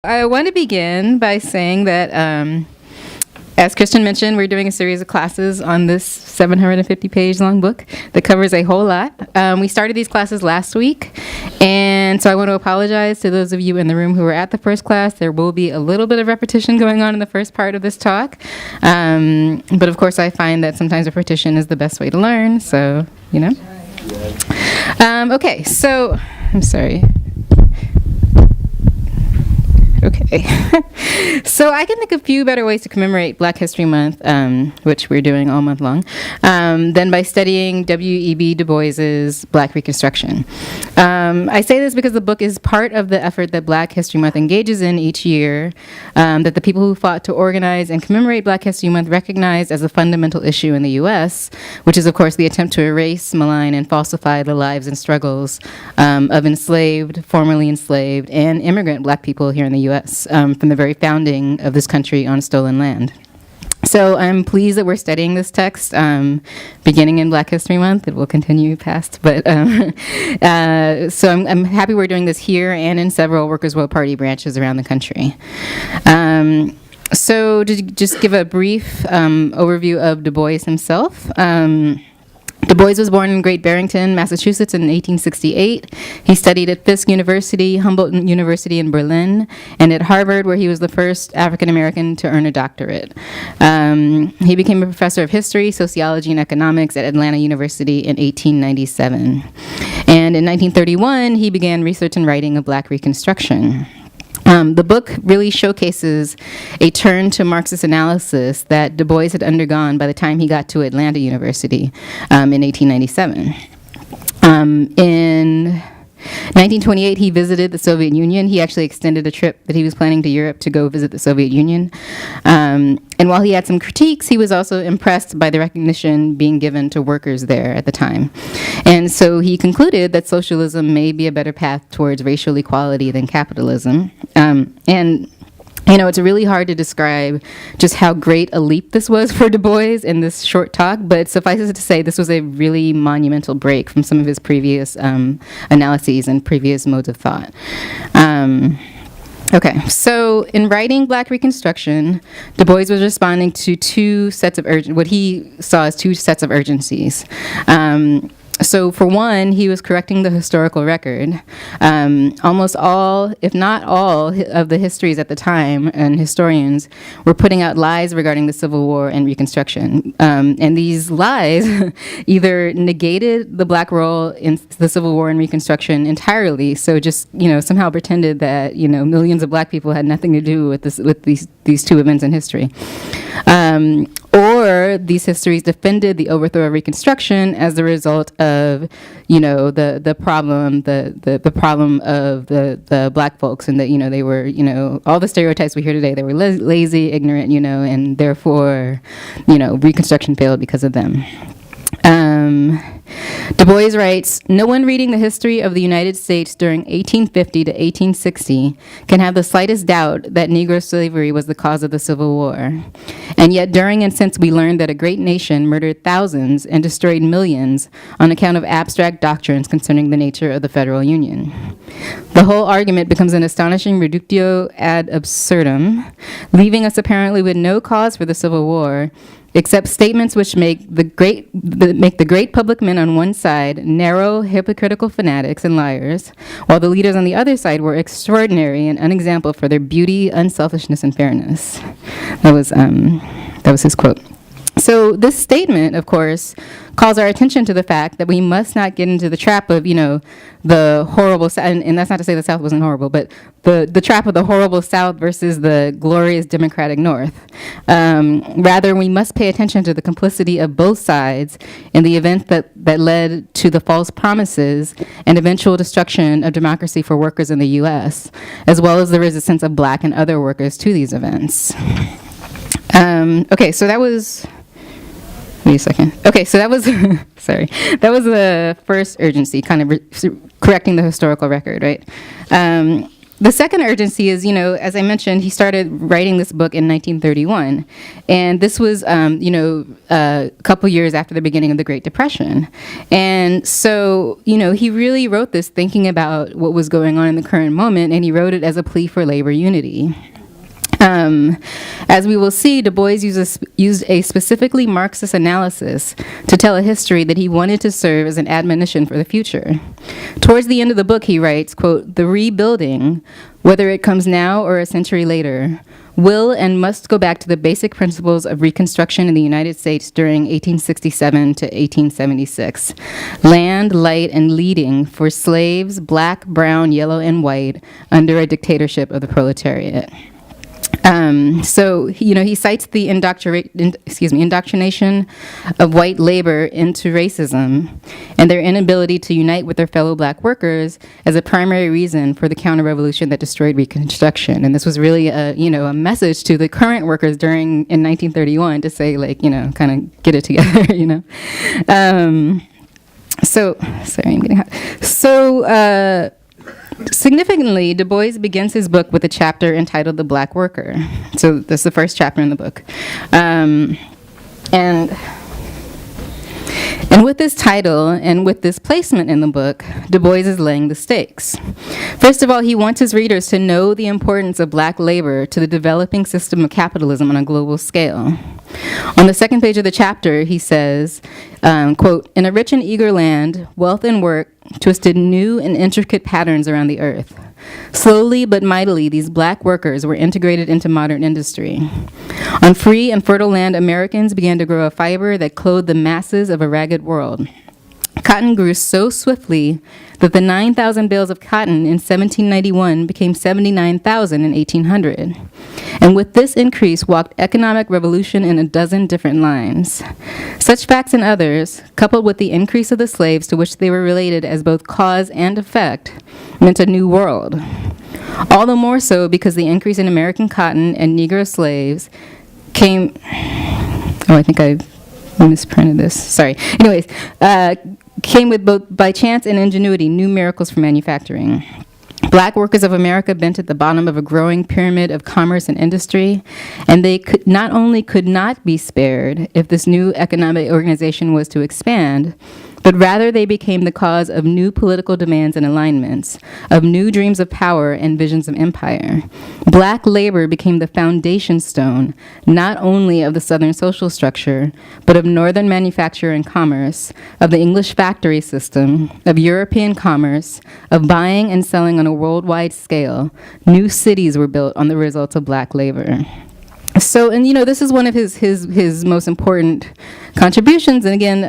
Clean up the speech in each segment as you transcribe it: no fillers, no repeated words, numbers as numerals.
I want to begin by saying that, as Christian mentioned, we're doing a series of classes on this 750-page long book that covers a whole lot. We started these classes last week, and so I want to apologize to those of you in the room who were at the first class. There will be a little bit of repetition going on in the first part of this talk, but of course I find that sometimes repetition is the best way to learn, so, you know. Okay, so, I'm sorry. Okay. So I can think of a few better ways to commemorate Black History Month, which we're doing all month long, than by studying W.E.B. Du Bois's Black Reconstruction. I say this because the book is part of the effort that Black History Month engages in each year, that the people who fought to organize and commemorate Black History Month recognized as a fundamental issue in the U.S., which is, of course, the attempt to erase, malign, and falsify the lives and struggles of enslaved, formerly enslaved, and immigrant Black people here in the U.S. From the very founding of this country on stolen land. So I'm pleased that we're studying this text beginning in Black History Month. It will continue past, but so I'm happy we're doing this here and in several Workers' World Party branches around the country. So to just give a brief overview of Du Bois himself. Du Bois was born in Great Barrington, Massachusetts in 1868. He studied at Fisk University, Humboldt University in Berlin, and at Harvard, where he was the first African-American to earn a doctorate. He became a professor of history, sociology, and economics at Atlanta University in 1897. And in 1931, he began research and writing of Black Reconstruction. The book really showcases a turn to Marxist analysis that Du Bois had undergone by the time he got to Atlanta University in 1897. In 1928, he visited the Soviet Union. He actually extended a trip that he was planning to Europe to go visit the Soviet Union. And while he had some critiques, he was also impressed by the recognition being given to workers there at the time. And so he concluded that socialism may be a better path towards racial equality than capitalism. And you know, it's really hard to describe just how great a leap this was for Du Bois in this short talk, but suffice it to say this was a really monumental break from some of his previous analyses and previous modes of thought. Okay, so in writing Black Reconstruction, Du Bois was responding to what he saw as two sets of urgencies. So for one, he was correcting the historical record. Almost all, if not all, of the histories at the time and historians were putting out lies regarding the Civil War and Reconstruction. And these lies either negated the Black role in the Civil War and Reconstruction entirely, so just, you know, somehow pretended that, you know, millions of Black people had nothing to do with these two events in history. Or these histories defended the overthrow of Reconstruction as the result of, you know, the problem of the Black folks, and that, you know, they were, you know, all the stereotypes we hear today, they were lazy, ignorant, you know, and therefore, you know, Reconstruction failed because of them. Du Bois writes, "No one reading the history of the United States during 1850 to 1860 can have the slightest doubt that Negro slavery was the cause of the Civil War. And yet during and since we learned that a great nation murdered thousands and destroyed millions on account of abstract doctrines concerning the nature of the Federal Union. The whole argument becomes an astonishing reductio ad absurdum, leaving us apparently with no cause for the Civil War, except statements which make the great public men on one side narrow, hypocritical fanatics and liars, while the leaders on the other side were extraordinary and unexampled for their beauty, unselfishness, and fairness." That was his quote. So this statement, of course, calls our attention to the fact that we must not get into the trap of, you know, the horrible, and that's not to say the South wasn't horrible, but the trap of the horrible South versus the glorious democratic North. Rather, we must pay attention to the complicity of both sides in the events that led to the false promises and eventual destruction of democracy for workers in the U.S., as well as the resistance of Black and other workers to these events. Okay, so that was... Wait a second. Okay, so that was, sorry, that was the first urgency, kind of correcting the historical record, right? the second urgency is, as I mentioned, he started writing this book in 1931. And this was, a couple years after the beginning of the Great Depression. And so, he really wrote this thinking about what was going on in the current moment, and he wrote it as a plea for labor unity. As we will see, Du Bois used a specifically Marxist analysis to tell a history that he wanted to serve as an admonition for the future. Towards the end of the book, he writes, quote, "The rebuilding, whether it comes now or a century later, will and must go back to the basic principles of Reconstruction in the United States during 1867 to 1876. Land, light, and leading for slaves, black, brown, yellow, and white, under a dictatorship of the proletariat." So, he cites the indoctrination of white labor into racism and their inability to unite with their fellow black workers as a primary reason for the counter-revolution that destroyed Reconstruction. And this was really a message to the current workers in 1931 to say, kind of get it together, So, sorry, I'm getting hot. So, significantly, Du Bois begins his book with a chapter entitled "The Black Worker." So that's the first chapter in the book. And with this title and with this placement in the book, Du Bois is laying the stakes. First of all, he wants his readers to know the importance of black labor to the developing system of capitalism on a global scale. On the second page of the chapter, he says, quote, "In a rich and eager land, wealth and work twisted new and intricate patterns around the earth. Slowly but mightily, these black workers were integrated into modern industry. On free and fertile land, Americans began to grow a fiber that clothed the masses of a ragged world. Cotton grew so swiftly that the 9,000 bales of cotton in 1791 became 79,000 in 1800. And with this increase walked economic revolution in a dozen different lines. Such facts and others, coupled with the increase of the slaves to which they were related as both cause and effect, meant a new world. All the more so because the increase in American cotton and Negro slaves came... Oh, I think I misprinted this. Sorry. Anyways, came with both by chance and ingenuity new miracles for manufacturing. Black workers of America bent at the bottom of a growing pyramid of commerce and industry, and they could not be spared if this new economic organization was to expand, but rather they became the cause of new political demands and alignments, of new dreams of power and visions of empire. Black labor became the foundation stone, not only of the Southern social structure, but of Northern manufacture and commerce, of the English factory system, of European commerce, of buying and selling on a worldwide scale. New cities were built on the results of black labor. So, and this is one of his most important contributions, and again,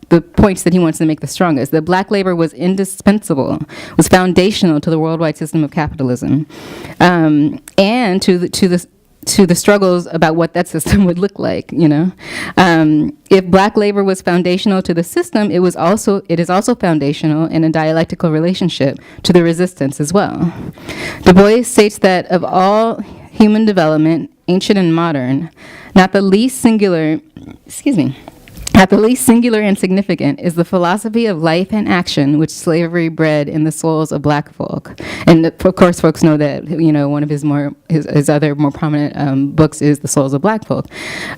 the points that he wants to make the strongest. That black labor was indispensable, was foundational to the worldwide system of capitalism, and to the struggles about what that system would look like. If black labor was foundational to the system, it is also foundational in a dialectical relationship to the resistance as well. Du Bois states that of all human development, ancient and modern, not the least singular and significant is the philosophy of life and action which slavery bred in the souls of black folk. And of course, folks know that one of his other more prominent books is The Souls of Black Folk.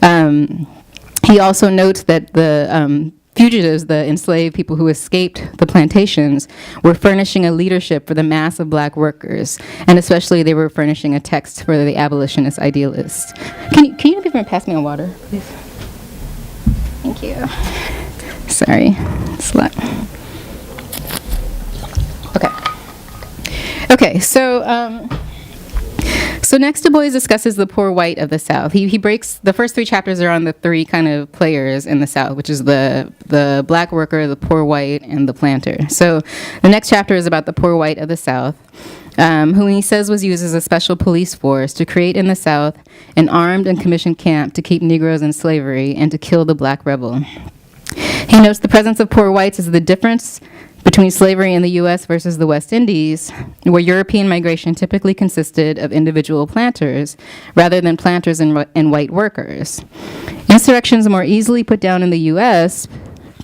He also notes that the fugitives, the enslaved people who escaped the plantations, were furnishing a leadership for the mass of black workers, and especially they were furnishing a text for the abolitionist idealists. Can you pass me a water, please? Thank you. Sorry, it's a lot. Okay. So next, Du Bois discusses the poor white of the South. He breaks, the first three chapters are on the three kind of players in the South, which is the black worker, the poor white, and the planter. So the next chapter is about the poor white of the South, who he says was used as a special police force to create in the South an armed and commissioned camp to keep Negroes in slavery and to kill the black rebel. He notes the presence of poor whites as the difference between slavery in the U.S. versus the West Indies, where European migration typically consisted of individual planters rather than planters and white workers. Insurrections are more easily put down in the U.S.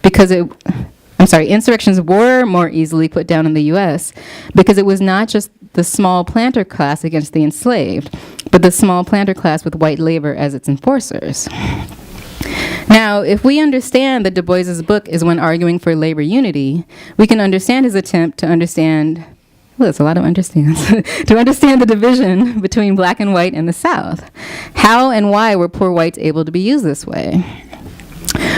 because insurrections were more easily put down in the U.S. because it was not just the small planter class against the enslaved, but the small planter class with white labor as its enforcers. Now, if we understand that Du Bois's book is one arguing for labor unity, we can understand his attempt to understand, well, that's a lot of understands, to understand the division between black and white in the South. How and why were poor whites able to be used this way?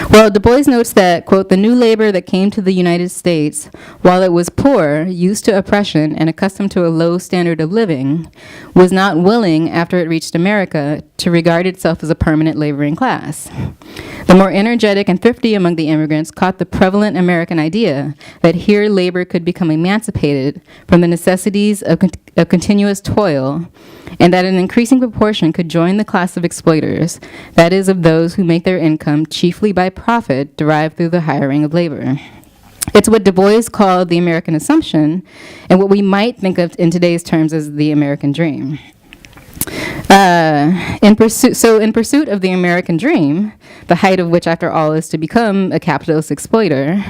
Well, Du Bois notes that, quote, the new labor that came to the United States, while it was poor, used to oppression, and accustomed to a low standard of living, was not willing, after it reached America, to regard itself as a permanent laboring class. The more energetic and thrifty among the immigrants caught the prevalent American idea that here labor could become emancipated from the necessities of continuous toil, and that an increasing proportion could join the class of exploiters, that is, of those who make their income chiefly by profit derived through the hiring of labor. It's what Du Bois called the American assumption, and what we might think of in today's terms as the American dream. In pursuit of the American dream, the height of which, after all, is to become a capitalist exploiter,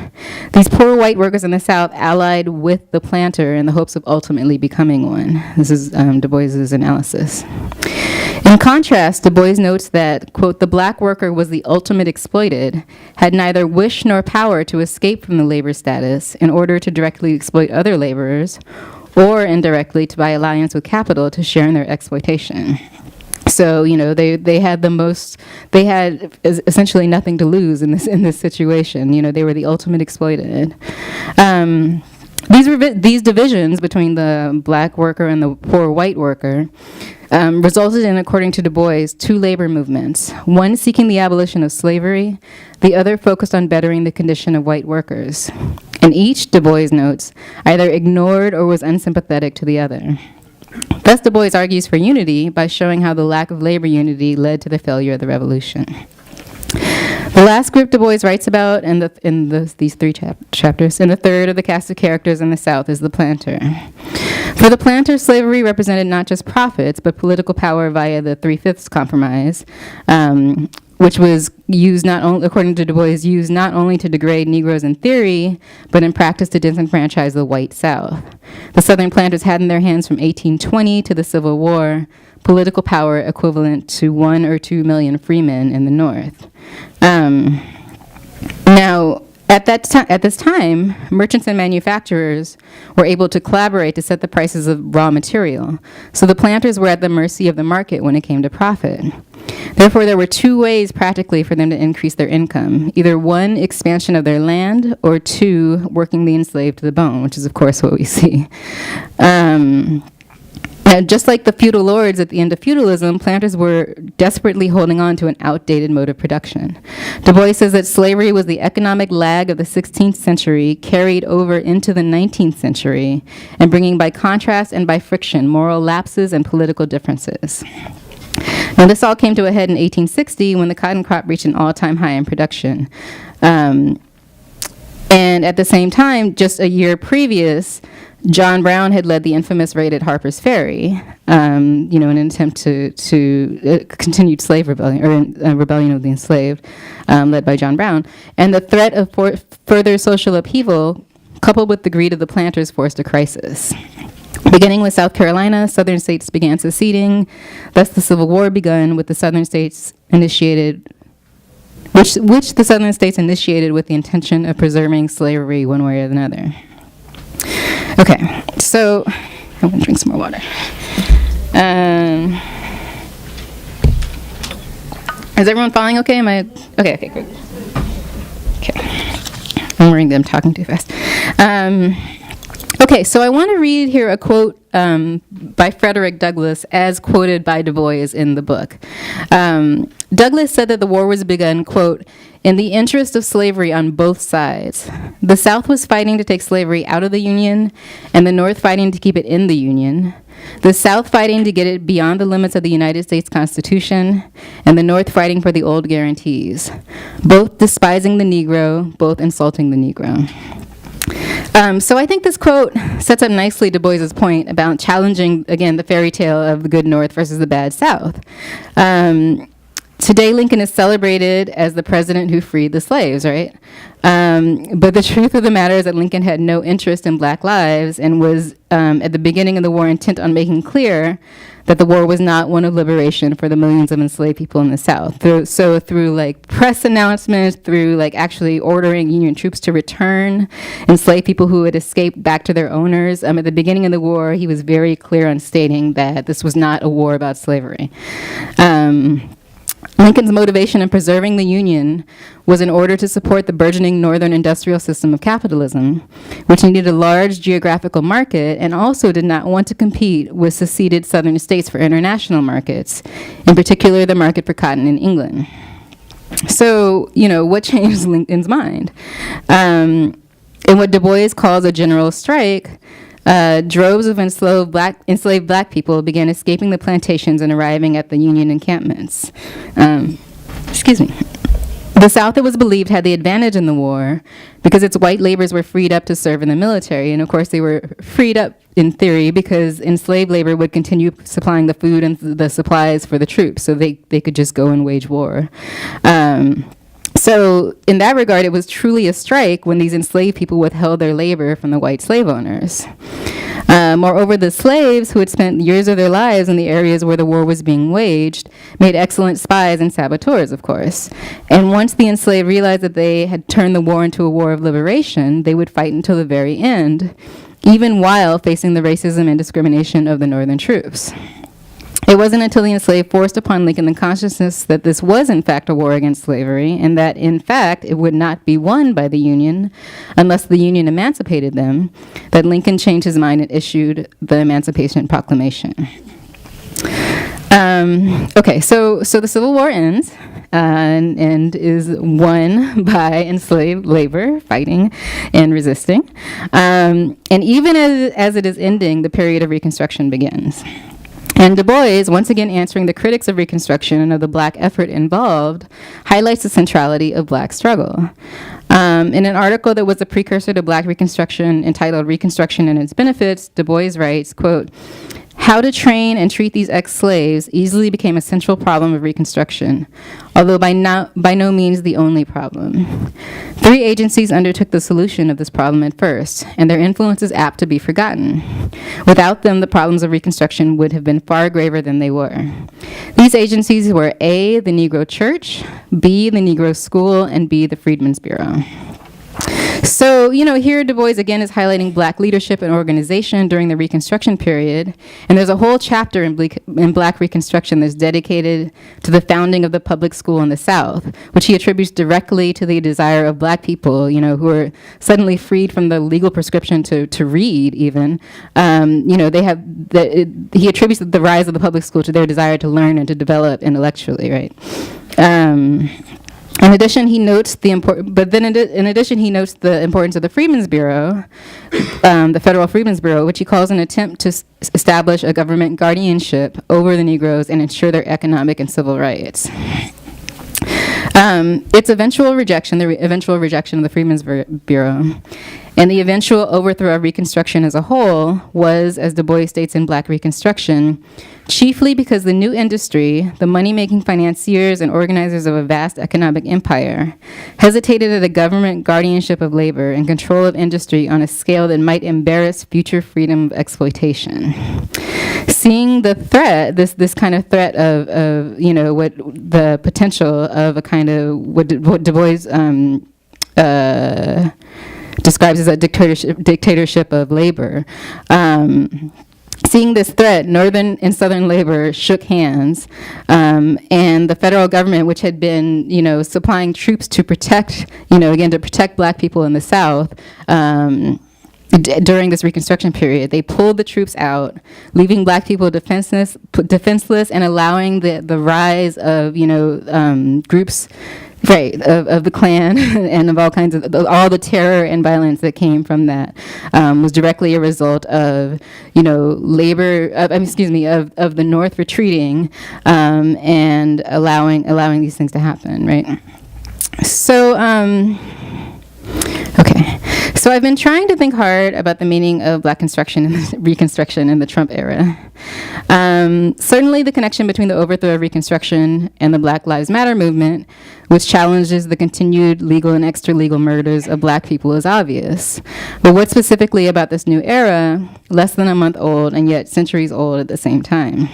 these poor white workers in the South allied with the planter in the hopes of ultimately becoming one. This is Du Bois's analysis. In contrast, Du Bois notes that, quote, the black worker was the ultimate exploited, had neither wish nor power to escape from the labor status in order to directly exploit other laborers, or indirectly by alliance with capital to share in their exploitation. So, they had essentially nothing to lose in this situation. They were the ultimate exploited. These divisions between the black worker and the poor white worker resulted in, according to Du Bois, two labor movements, one seeking the abolition of slavery, the other focused on bettering the condition of white workers. And each, Du Bois notes, either ignored or was unsympathetic to the other. Thus, Du Bois argues for unity by showing how the lack of labor unity led to the failure of the revolution. The last group Du Bois writes about in these three chapters, in the third of the cast of characters in the South, is the planter. For the planter, slavery represented not just profits, but political power via the 3/5 compromise, which was used not only, according to Du Bois, used not only to degrade Negroes in theory, but in practice to disenfranchise the white South. The Southern planters had in their hands from 1820 to the Civil War political power equivalent to 1 or 2 million freemen in the North. Now, at this time, merchants and manufacturers were able to collaborate to set the prices of raw material. So the planters were at the mercy of the market when it came to profit. Therefore, there were two ways practically for them to increase their income. Either one, expansion of their land, or two, working the enslaved to the bone, which is, of course, what we see. Just like the feudal lords at the end of feudalism, planters were desperately holding on to an outdated mode of production. Du Bois says that slavery was the economic lag of the 16th century carried over into the 19th century, and bringing by contrast and by friction moral lapses and political differences. Now, this all came to a head in 1860 when the cotton crop reached an all-time high in production. And at the same time, just a year previous, John Brown had led the infamous raid at Harper's Ferry, in an attempt to continued slave rebellion, or rebellion of the enslaved, led by John Brown. And the threat of further social upheaval, coupled with the greed of the planters, forced a crisis. Beginning with South Carolina, southern states began seceding. Thus, the Civil War begun with the southern states initiated, which the southern states initiated with the intention of preserving slavery one way or another. Okay, so I'm going to drink some more water. Is everyone following okay? Okay, good. Okay. I'm worried that I'm talking too fast. Okay, so I want to read here a quote by Frederick Douglass as quoted by Du Bois in the book. Douglass said that the war was begun, quote, in the interest of slavery on both sides. The South was fighting to take slavery out of the Union, and the North fighting to keep it in the Union. The South fighting to get it beyond the limits of the United States Constitution, and the North fighting for the old guarantees, both despising the Negro, both insulting the Negro. So I think this quote sets up nicely Du Bois's point about challenging, again, the fairy tale of the good North versus the bad South. Today, Lincoln is celebrated as the president who freed the slaves, right? But the truth of the matter is that Lincoln had no interest in black lives and was, at the beginning of the war, intent on making clear that the war was not one of liberation for the millions of enslaved people in the South. Through like press announcements, through like actually ordering Union troops to return enslaved people who had escaped back to their owners, at the beginning of the war, he was very clear on stating that this was not a war about slavery. Lincoln's motivation in preserving the Union was in order to support the burgeoning northern industrial system of capitalism, which needed a large geographical market and also did not want to compete with seceded southern states for international markets, in particular the market for cotton in England. So, what changed Lincoln's mind? In what Du Bois calls a general strike, droves of enslaved black people began escaping the plantations and arriving at the Union encampments. The South, it was believed, had the advantage in the war because its white laborers were freed up to serve in the military. And of course, they were freed up in theory because enslaved labor would continue supplying the food and the supplies for the troops, so they could just go and wage war. So in that regard, it was truly a strike when these enslaved people withheld their labor from the white slave owners. Moreover, the slaves, who had spent years of their lives in the areas where the war was being waged, made excellent spies and saboteurs, of course. And once the enslaved realized that they had turned the war into a war of liberation, they would fight until the very end, even while facing the racism and discrimination of the Northern troops. It wasn't until the enslaved forced upon Lincoln the consciousness that this was in fact a war against slavery, and that in fact it would not be won by the Union unless the Union emancipated them, that Lincoln changed his mind and issued the Emancipation Proclamation. So the Civil War ends and is won by enslaved labor fighting and resisting. And even as it is ending, the period of Reconstruction begins. And Du Bois, once again answering the critics of Reconstruction and of the black effort involved, highlights the centrality of black struggle. In an article that was a precursor to Black Reconstruction entitled Reconstruction and Its Benefits, Du Bois writes, quote, "How to train and treat these ex-slaves easily became a central problem of Reconstruction, although by no means the only problem. 3 agencies undertook the solution of this problem at first, and their influence is apt to be forgotten. Without them, the problems of Reconstruction would have been far graver than they were. These agencies were A, the Negro Church, B, the Negro School, and B, the Freedmen's Bureau." So, here Du Bois again is highlighting black leadership and organization during the Reconstruction period. And there's a whole chapter in Black Reconstruction that's dedicated to the founding of the public school in the South, which he attributes directly to the desire of black people, who were suddenly freed from the legal prescription to read even. He attributes the rise of the public school to their desire to learn and to develop intellectually, right? In addition, he notes the importance of the Freedmen's Bureau, the Federal Freedmen's Bureau, which he calls an attempt to establish a government guardianship over the Negroes and ensure their economic and civil rights. Its eventual rejection, the eventual rejection of the Freedmen's Bureau, and the eventual overthrow of Reconstruction as a whole was, as Du Bois states in Black Reconstruction, chiefly because the new industry, the money-making financiers and organizers of a vast economic empire, hesitated at a government guardianship of labor and control of industry on a scale that might embarrass future freedom of exploitation. Seeing the threat, this kind of threat of what the potential of a kind of what Du Bois describes as a dictatorship of labor. Seeing this threat, Northern and Southern labor shook hands, and the federal government, which had been, supplying troops to protect, to protect black people in the South, during this Reconstruction period, they pulled the troops out, leaving black people defenseless, and allowing the rise of, groups, right, of the Klan and of all kinds of, all the terror and violence that came from that was directly a result of, labor, of the North retreating and allowing these things to happen, right? So, So I've been trying to think hard about the meaning of Black construction and Reconstruction in the Trump era. Certainly the connection between the overthrow of Reconstruction and the Black Lives Matter movement, which challenges the continued legal and extra-legal murders of Black people, is obvious. But what specifically about this new era, less than a month old and yet centuries old at the same time?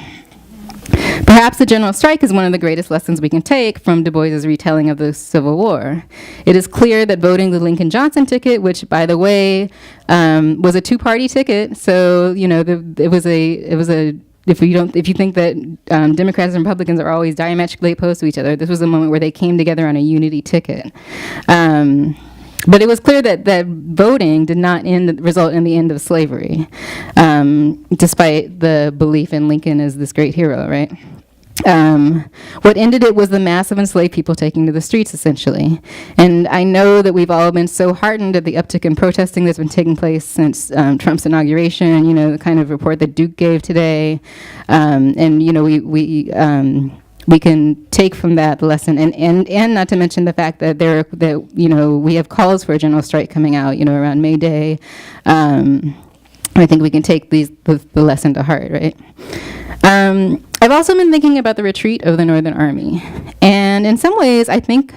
Perhaps the general strike is one of the greatest lessons we can take from Du Bois's retelling of the Civil War. It is clear that voting the Lincoln-Johnson ticket, which, by the way, was a two-party ticket, so it was a. If you think that Democrats and Republicans are always diametrically opposed to each other, this was a moment where they came together on a unity ticket. But it was clear that voting did not result in the end of slavery, despite the belief in Lincoln as this great hero, right? What ended it was the mass of enslaved people taking to the streets, essentially. And I know that we've all been so heartened at the uptick in protesting that's been taking place since Trump's inauguration, the kind of report that Duke gave today. We can take from that the lesson, and not to mention the fact that we have calls for a general strike coming out, around May Day. I think we can take the lesson to heart, right? I've also been thinking about the retreat of the Northern Army. And in some ways, I think,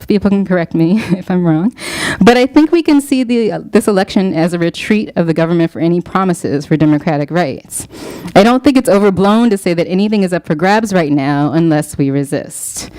people can correct me if I'm wrong, but I think we can see this election as a retreat of the government for any promises for democratic rights. I don't think it's overblown to say that anything is up for grabs right now unless we resist.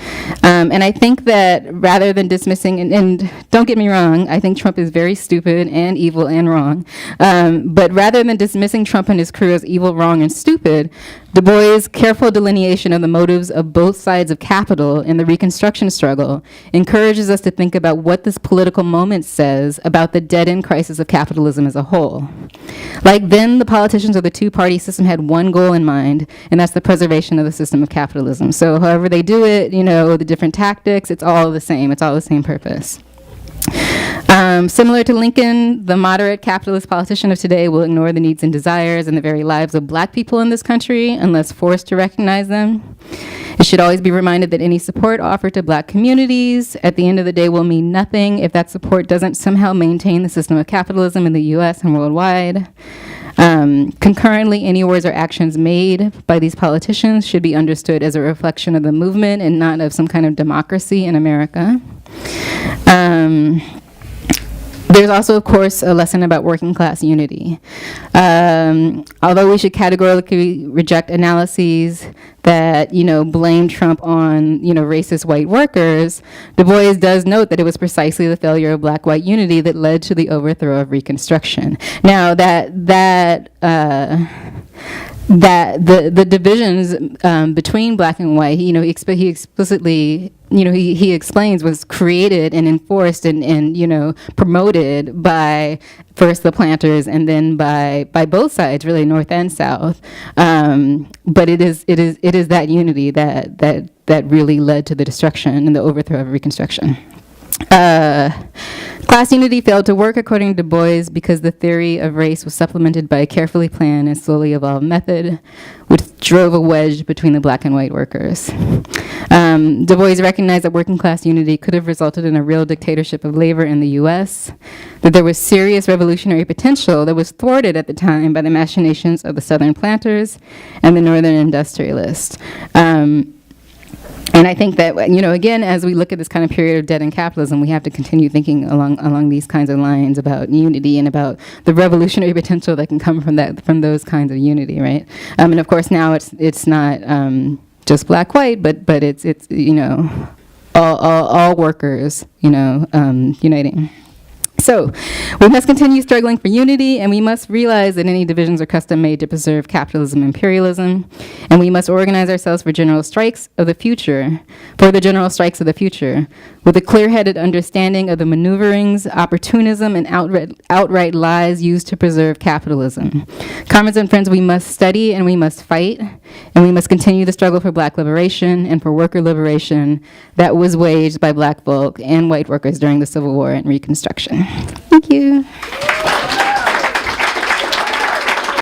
And I think that rather than dismissing, and don't get me wrong, I think Trump is very stupid and evil and wrong, but rather than dismissing Trump and his crew as evil, wrong, and stupid, Du Bois' careful delineation of the motives of both sides of capital in the Reconstruction struggle encourages us to think about what this political moment says about the dead-end crisis of capitalism as a whole. Like then, the politicians of the two-party system had one goal in mind, and that's the preservation of the system of capitalism. So however they do it, the different tactics, it's all the same. It's all the same purpose. Similar to Lincoln, the moderate capitalist politician of today will ignore the needs and desires and the very lives of Black people in this country unless forced to recognize them. It should always be reminded that any support offered to Black communities at the end of the day will mean nothing if that support doesn't somehow maintain the system of capitalism in the US and worldwide. Concurrently, any words or actions made by these politicians should be understood as a reflection of the movement and not of some kind of democracy in America. There's also, of course, a lesson about working class unity. Although we should categorically reject analyses that, blame Trump on, racist white workers, Du Bois does note that it was precisely the failure of Black-white unity that led to the overthrow of Reconstruction. Now, that the divisions between Black and white, he explicitly, he explains, was created and enforced and promoted by first the planters and then by both sides, really, North and South. But it is that unity that really led to the destruction and the overthrow of Reconstruction. Class unity failed to work, according to Du Bois, because the theory of race was supplemented by a carefully planned and slowly evolved method, which drove a wedge between the Black and white workers. Du Bois recognized that working class unity could have resulted in a real dictatorship of labor in the US, that there was serious revolutionary potential that was thwarted at the time by the machinations of the Southern planters and the Northern industrialists. And I think that, again, as we look at this kind of period of dead-end capitalism, we have to continue thinking along these kinds of lines about unity and about the revolutionary potential that can come from those kinds of unity, right? And of course, now it's not just Black-white, but it's all workers, uniting. So, we must continue struggling for unity, and we must realize that any divisions are custom made to preserve capitalism and imperialism, and we must organize ourselves for the general strikes of the future, with a clear-headed understanding of the maneuverings, opportunism, and outright lies used to preserve capitalism. Comrades and friends, we must study and we must fight, and we must continue the struggle for Black liberation and for worker liberation that was waged by Black folk and white workers during the Civil War and Reconstruction. Thank you.